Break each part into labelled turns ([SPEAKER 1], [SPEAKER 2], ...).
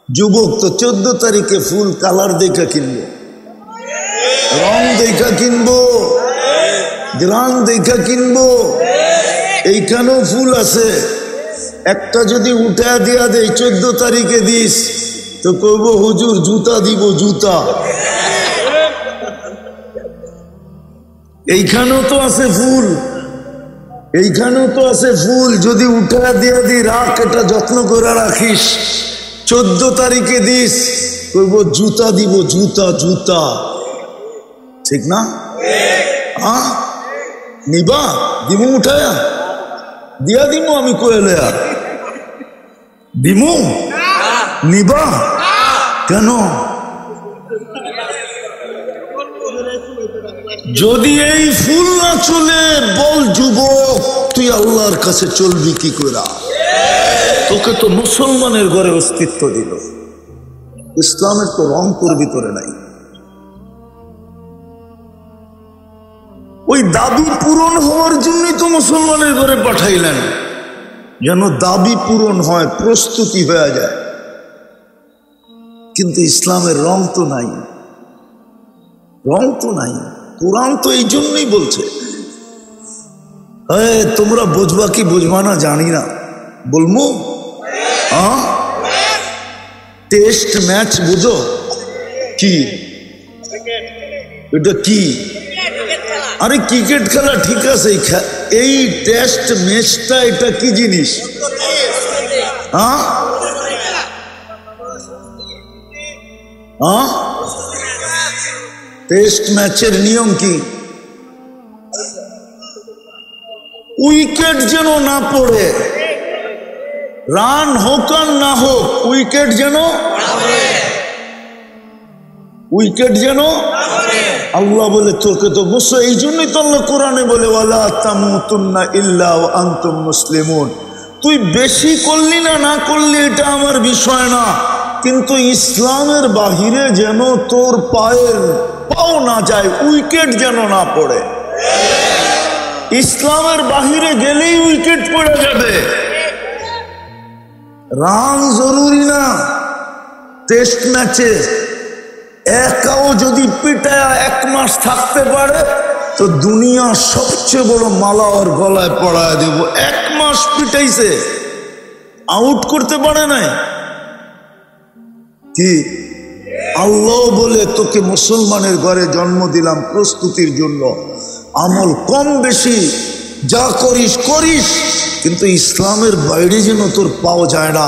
[SPEAKER 1] যুবক তো 14 তারিখে ফুল কালার দেখা কিনবো, রং দেখা কিনবো, গ্রান দেখা কিনবো। এইখানেও ফুল আছে, একটা যদি উঠা দিয়া দেয় 14 তারিখে দিস তো কইব হুজুর জুতা দিব, জুতা। এইখানেও তো আছে ফুল, এইখানেও তো আছে ফুল, যদি উঠা দিয়া দি রাখ, এটা যত্ন করে রাখিস, 14 তারিখে দিস কইব জুতা দিব, জুতা জুতা। ঠিক না? নিবা দিমু, উঠায়া দিয়া দিমু, আমি কইলে আর দিমু, নিবা কেন? যদি এই ফুল না চলে, বল যুবক তুই আল্লাহর কাছে চলবি কি করে? তোকে তো মুসলমানের ঘরে অস্তিত্ব দিল, ইসলামের তো রং তোর ভিতরে নাই। ওই দাবি পূরণ হওয়ার জন্যই তো মুসলমানের ঘরে পাঠাইলেন, যেন দাবি পূরণ হয়, প্রস্তুতি হয়ে যায়। কিন্তু ইসলামের রং তো নাই, রং তো নাই। কোরআন তো এই জন্যই বলছে, তোমরা বুঝবা কি বুঝবা না জানি না, বলবো টেস্ট ম্যাচ বুঝো কি? এটা কি? আরে ক্রিকেট খেলা ঠিক আছে, এই টেস্ট ম্যাচটা এটা কি জিনিস? টেস্ট ম্যাচের নিয়ম কি? উইকেট যেন না পড়ে, রান হোক আর না হোক, উইকেট যেন, উইকেট যেন। আল্লাহ বলে তোকে তো বুঝছো, এই জন্যই তো আল্লাহ কোরআনে বলে ওয়ালা তামুতুন্না ইল্লা ওয়া আনতুম মুসলিমুন। তুই বেশি করলি না না করলি এটা আমার বিষয় না, কিন্তু ইসলামের বাহিরে যেন তোর পায়ের পাও না যায়, উইকেট যেন না পড়ে। ইসলামের বাহিরে গেলেই উইকেট পড়ে যাবে। রান জরুরি না টেস্ট ম্যাচে, একাও যদি পিটায়া 1 মাস থাকতে পারে তো দুনিয়া সবচেয়ে বড় মালা ওর গলায় পড়ায় দেব। 1 মাস পিটাইছে, আউট করতে পারে নাই কি? আল্লাহ বলে তোকে মুসলমানের ঘরে জন্ম দিলাম প্রস্তুতির জন্য, আমল কম বেশি যা করিস করিস, কিন্তু ইসলামের বাইরে যেন তোর পাও যায় না।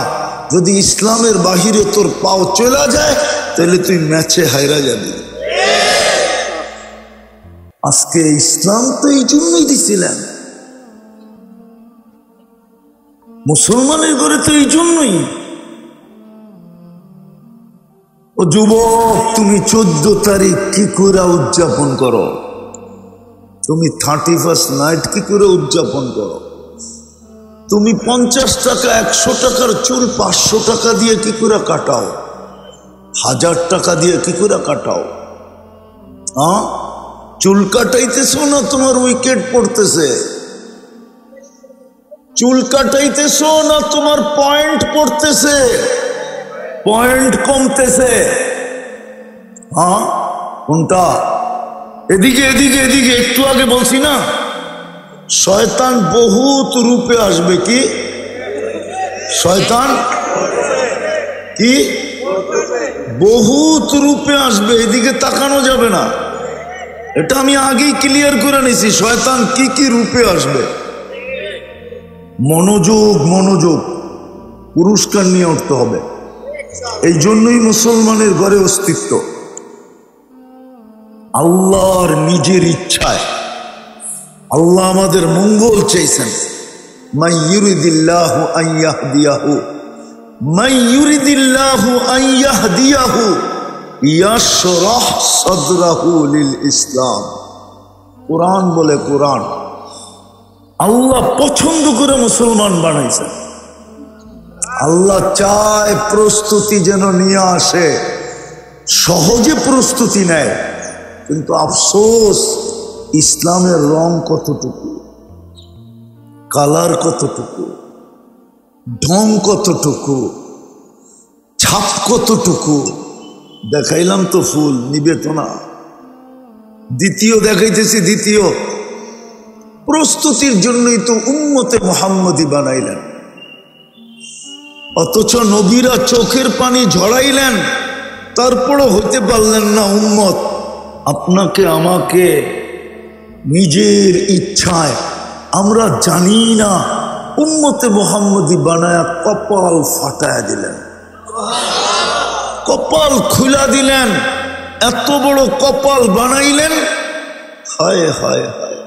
[SPEAKER 1] যদি ইসলামের বাহিরে তোর পাও চলে যায় তাহলে তুই ম্যাচে হাইরা যাবি। আজকে ইসলাম তো এই জন্যই দিছিলেন মুসলমানের ঘরে, তো এই জন্যই। ও যুবক, তুমি 14 তারিখ কি করে উদযাপন করো? তুমি 31st নাইট কি করে উদযাপন করো? তুমি 50 টাকা 100 টাকার চুল 500 টাকা দিয়ে কি করে কাটাও? 1000 টাকা দিয়ে কি করে কাটাও? চুল কাটাইতেছো না তোমার উইকেট পড়তেছে? চুল কাটাইতেছো না তোমার পয়েন্ট পড়তেছে, পয়েন্ট কমতেছে? কোনটা? এদিকে এদিকে এদিকে। একটু আগে বলছি না, শয়তান বহুত রূপে আসবে। কি শয়তান? কি বহুত রূপে আসবে, এদিকে তাকানো যাবে না। এটা আমি আগেই ক্লিয়ার করে নিছি, শয়তান কি কি রূপে আসবে। মনোযোগ, মনোযোগ, পুরস্কার নিয়ে উঠতে হবে। এই জন্যই মুসলমানের ঘরে অস্তিত্ব। আল্লাহর নিজের ইচ্ছায় আল্লাহ আমাদের মঙ্গল চাইছেন। মান ইউরিদিল্লাহু আন ইয়াহদিয়াহু, মান ইউরিদিল্লাহু আন ইয়াহদিয়াহু ইয়াশরাহ সাদরাহু লিল ইসলাম। কোরআন বলে, কোরআন আল্লাহ পছন্দ করে মুসলমান বানাইছেন। আল্লাহ চায় প্রস্তুতি যেন নিয়ে আসে, সহজে প্রস্তুতি নেয়। কিন্তু আফসোস, ইসলামের রং কতটুকু, কালার কতটুকু, ঢং কতটুকু, ছাপ কতটুকু দেখাইলাম তো ফুল নিবে তো না। দ্বিতীয় দেখাইতেছি, দ্বিতীয় প্রস্তুতির জন্যই তো উম্মতে মুহাম্মদী বানাইলেন, অথচ নবীরা চোখের পানি ঝরাইলেন, তারপরও হইতে পারলেন না উম্মত। আপনাকে আমাকে নিজের ইচ্ছায় আমরা জানি না উম্মতে মুহাম্মদী বানায়া কপাল ফাটায়া দিলেন, কপাল খুলা দিলেন, এত বড় কপাল বানাইলেন। হায় হায় হায়,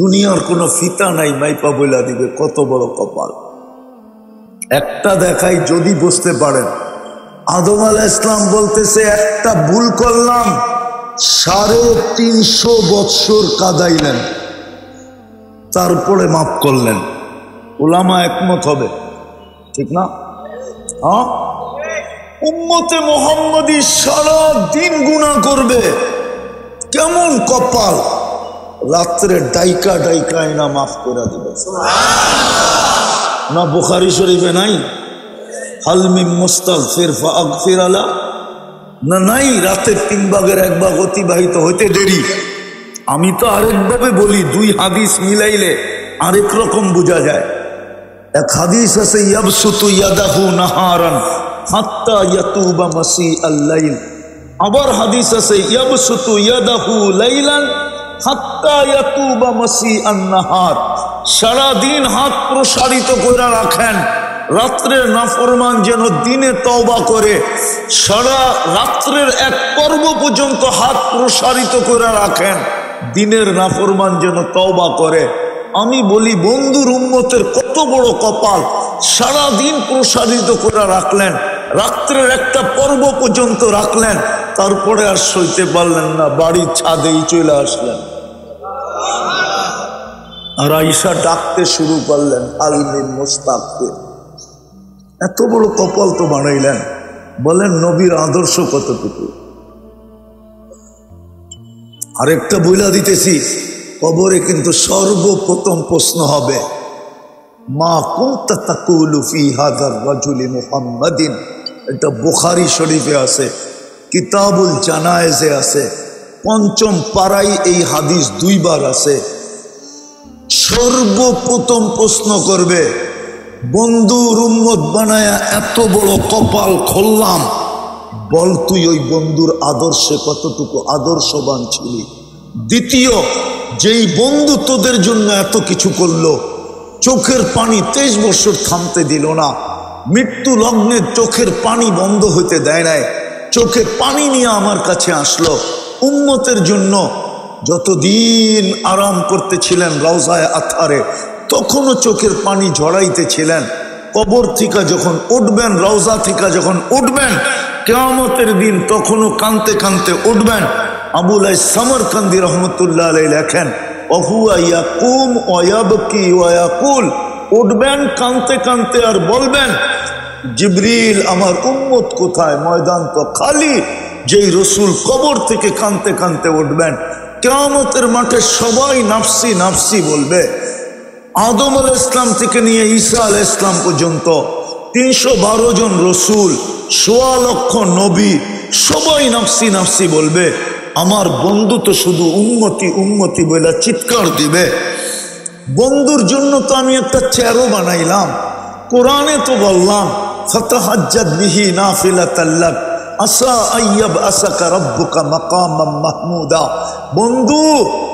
[SPEAKER 1] দুনিয়ার কোনো ফিতা নাই মাইপা বইলা দিবে কত বড় কপাল। একটা দেখাই যদি বুঝতে পারেন, আদম আলাইহিস সালাম বলতেছে একটা ভুল করলাম, 350 বৎসর কাঁদাইলেন, তারপরে মাফ করলেন। উলামা একমত হবে, ঠিক না? হ্যাঁ, উম্মতে মুহাম্মদী সারা দিন গুনাহ করবে, কেমন কপাল, রাত্রে ডাইকা ডাইকা না মাফ করে দিবে। না বুখারী শরীফে নাই হাল মিন মুস্তাগফির ফাগফির আলা, না নাই রাতের 3 ভাগের 1 ভাগ অতিবাহিত হইতে দেরি। আমি তো আরেকভাবে বলি, 2 হাদিস মিলাইলে আরেক রকম বোঝা যায়। এক হাদিস আছে ইয়াবসুতু ইয়াদাহু নাহারান হাত্তা ইয়াতুবা মাসিআল লাইল, আবার হাদিস আছে ইয়াবসুতু ইয়াদাহু লাইলান হাত্তা ইয়াতুবা মাসিআন নাহার, সারা দিন হাত প্রসারিত করে রাখেন, রাত্রের নাফরমান যেন দিনে তওবা করে। সারা রাত্রের এক পর্ব পর্যন্ত হাত প্রসারিত করে রাখেন, দিনের নাফরমান যেন তওবা করে। আমি বলি বন্ধুর উম্মতের কত বড় কপাল, সারা দিন প্রসারিত করে রাখলেন, রাত্রের একটা পর্ব পর্যন্ত রাখলেন, তারপরে আর সইতে পারলেন না, বাড়ির ছাদেই চলে আসলেন, আর আয়েশা ডাকতে শুরু করলেন আলমিন মুস্তাগফির। এত বড় কপাল তো বানাইলেন, বলেন নবীর আদর্শ কতটুকু। আরেকটা বইলা দিতেছি, কবরে কিন্তু সর্বপ্রথম প্রশ্ন হবে মা কুনতা তাকুলু ফি হাযার রাজুলি মুহাম্মাদিন। এটা বুখারী শরীফে আছে, কিতাবুল জানায়েজে আছে, 5ম পারায় এই হাদিস 2 বার আছে। সর্বপ্রথম প্রশ্ন করবে, বন্ধুর উম্মত বানায়া এত বড় কপাল খুললাম, বল তুই ওই বন্ধুর আদর্শে কতটুকু আদর্শবান ছিলি। দ্বিতীয়, যেই বন্ধু তোদের জন্য এত কিছু করলো, চোখের পানি 23 বছর থামতে দিল না, মৃত্যু লগ্নে চোখের পানি বন্ধ হইতে দেয় নাই, চোখে পানি নিয়ে আমার কাছে আসলো উম্মতের জন্য। যতদিন আরাম করতেছিলেন রওজায়ে আতহারে, তখনও চোখের পানি ঝরাইতেছিলেন। কবর থেকে যখন উঠবেন, রওজা থেকে যখন উঠবেন কিয়ামতের দিন, তখনও কানতে কানতে উঠবেন। আবুল সামরকান্দি রহমতুল্লাহ আলাইহি লেখেন, ওহুয়া ইয়াকুম ওয়া ইয়াবকি ওয়া ইয়াকুল, উঠবেন কানতে কানতে আর বলবেন জিবরিল আমার উম্মত কোথায়, ময়দান তো খালি। যেই রসুল কবর থেকে কানতে কানতে উঠবেন, কিয়ামতের মাঠে সবাই নাফসি নাফসি বলবে। আদম আলাইহিস সালাম থেকে নিয়ে ঈসা আলাইহিস সালাম পর্যন্ত 312 জন রসুল, 1.25 লক্ষ নবী, সবাই নাফসি নাফসি বলবে। আমার বন্ধু তো শুধু উম্মতি উম্মতি বলে চিৎকার দিবে। বন্ধুর জন্য তো আমি একটা চেয়ারও বানাইলাম, কোরআনে তো বললাম ফাতাহাজ্জাদ বিহি নাফিলাতাল লাক আসা আইয়াব আসাকা রাব্বুকা মাকামাম মাহমুদা। বন্ধু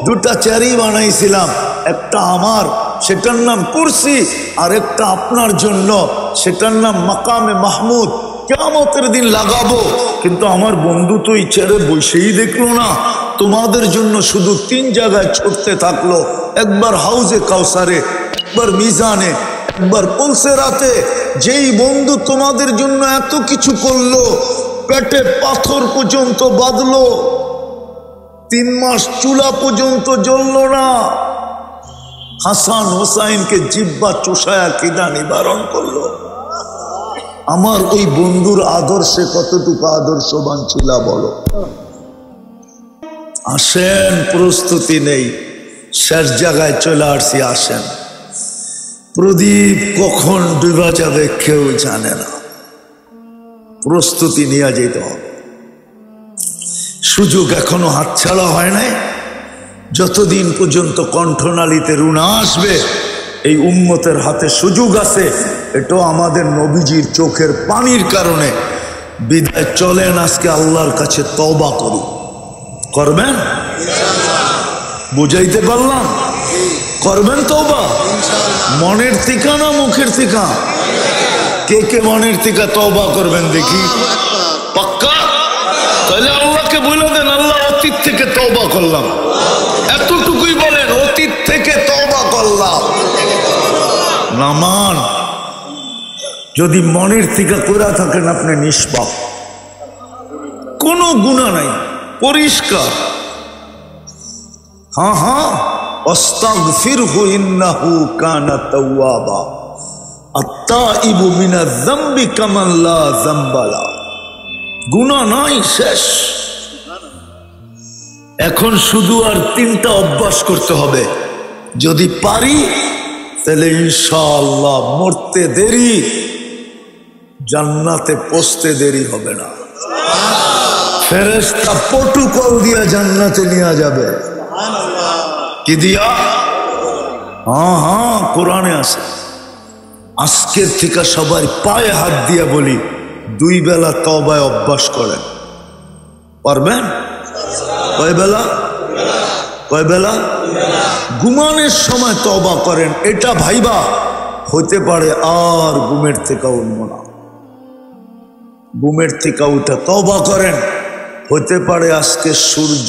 [SPEAKER 1] 2টা চেয়ারই বানাইছিলাম, একটা আমার, সেটার নাম কুরসি, আর একটা আপনার জন্য, সেটার নাম মাকামে মাহমুদ। কিয়ামতের দিন লাগাবো, কিন্তু আমার বন্ধু তো এই চেয়ারে বসেই দেখলো না, তোমাদের জন্য শুধু 3 জায়গায় ছুটতে থাকলো, একবার হাউজে কাউসারে, একবার মিজানে, একবার পুলসেরাতে। যেই বন্ধু তোমাদের জন্য এত কিছু করলো, পেটে পাথর পর্যন্ত বাঁধলো, 3 মাস চুলা পর্যন্ত জ্বলল না, হাসান হোসাইনকে জিব্বা চুষায়া খিদা নিবারণ করলো, আমার ওই বন্ধুর আদর্শে কতটুকু আদর্শবান ছিল বলো। আসেন, প্রস্তুতি নেই, শেষ জায়গায় চলে আসছি, আসেন। প্রদীপ কখন ডুবা যাবে কেউ জানে না, প্রস্তুতি নিয়ে যেতে হবে। সুযোগ এখনো হাতছাড়া হয় নাই। যতদিন পর্যন্ত কণ্ঠনালীতে রুনা আসবে, এই উম্মতের হাতে সুযোগ আছে। এটাও আমাদের নবীজির চোখের পানির কারণে। বিদায় চলেন আজকে আল্লাহর কাছে তওবা করি। করবেন? বুঝাইতে পারলাম? করবেন তওবা? মনের থেকে না মুখের থেকে? কে কে মনের থেকে তওবা করবেন দেখি? পাক্কা? তাহলে আল্লাহকে বলে দেন, আল্লাহ অতীত থেকে তওবা করলাম। এতটুকুই বলেন, অতীত থেকে তওবা করলাম। নামান যদি মনের থেকে করে থাকেন আপনি নিষ্পাপ, কোনো গুনাহ নাই, পরিষ্কার। হ্যাঁ হ্যাঁ, আস্তাগফিরহু ইন্নাহু কানা তাওয়াবা, আত্তাইবু মিনাজ যামবি কামান লা যামবা লা। গুনাহ নাই, শেষ। এখন শুধু আর 3টা অভ্যাস করতে হবে। যদি পারি তাহলে ইনশাআল্লাহ মরতে দেরি, জান্নাতে পৌঁছতে দেরি হবে না। ফেরেশতা প্রটোকল দিয়া জান্নাতে নিয়ে যাবে। কি দিয়া? হ্যাঁ হ্যাঁ, কোরআনে আছে। আজকের থেকে সবাই পায়ে হাত দিয়া বলি, 2 বেলা তওবায় অভ্যাস করেন। পারবেন? কয় বেলা? কয় বেলা? ঘুমানোর সময় তওবা করেন। এটা ভাইবা হতে পারে আর ঘুমের থেকে উঠব না। ঘুমের থেকে উঠে তওবা করেন, হতে পারে আজকে সূর্য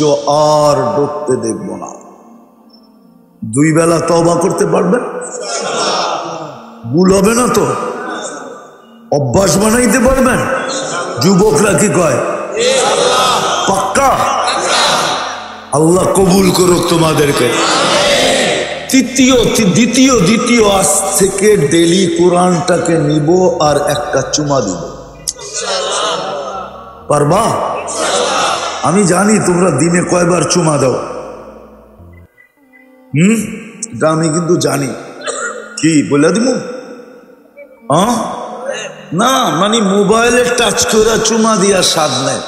[SPEAKER 1] আর ডুবতে দেখব না। 2 বেলা তওবা করতে পারবেন? ভুল হবে না তো? অভ্যাস বানাইতে পারবেন? যুবকরা কি কয়? পাক্কা? আল্লাহ কবুল করুক তোমাদেরকে। দ্বিতীয় আজ থেকে ডেলি কোরআনটাকে নিব আর একটা চুমা দিব। পারবা? আমি জানি তোমরা দিনে কয়বার চুমা দাও। এটা আমি কিন্তু জানি। কি বলে দিব? না, মানে মোবাইলে টাচ করে চুমা দিয়া স্বাদ নেয়।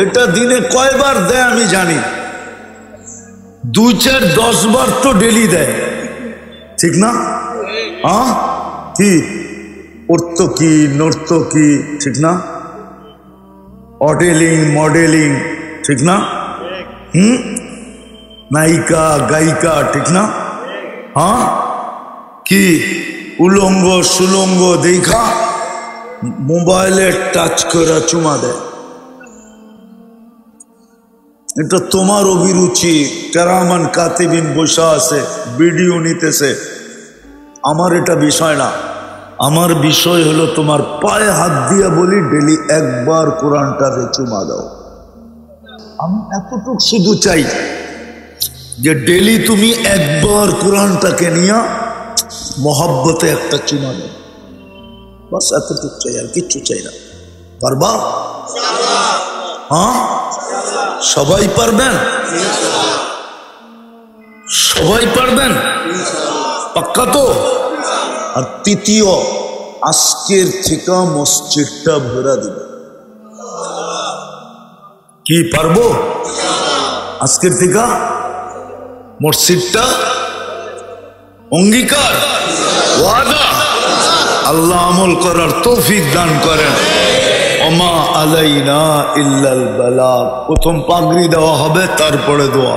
[SPEAKER 1] এটা দিনে কয়বার দেয় আমি জানি। 2, 4, 10 বার তো ডেলি দেয়, ঠিক না? কি অর্থকি নর্তকি, ঠিক না? মডেলিং, ঠিক না? নায়িকা গায়িকা, ঠিক না? কি উলঙ্গ সুলঙ্গ দেখা মোবাইলে টাচ করে চুমা দেয়। এটা তোমার অভিরুচি। কেরামান কাতিবিন বসা আছে, ভিডিও নিতেছে। আমার এটা বিষয় না। আমার বিষয় হলো তোমার পায়ে হাত দিয়ে বলি ডেলি একবার কোরআনটারে চুমা দাও। আমি এতটুকু শুধু চাই যে ডেলি তুমি একবার কোরআনটাকে নিয়ে মহব্বতে একটা চুমা দাও। বাস এতটুকু চাই, আর কিচ্ছু চাই না। পারবা? সবাই পারবেন? সবাই পারবেন? পাক্কা তো? আর তৃতীয়, আজকের থেকে মসজিদটা ভরা দিব। কি পারবো? আজকের থেকে মসজিদটা অঙ্গীকার, ওয়াদা। আল্লাহ আমল করার তৌফিক দান করেন। ওমা আলাইনা ইল্লাল বালাগ। প্রথম পাগড়ি দেওয়া হবে, তারপরে দোয়া।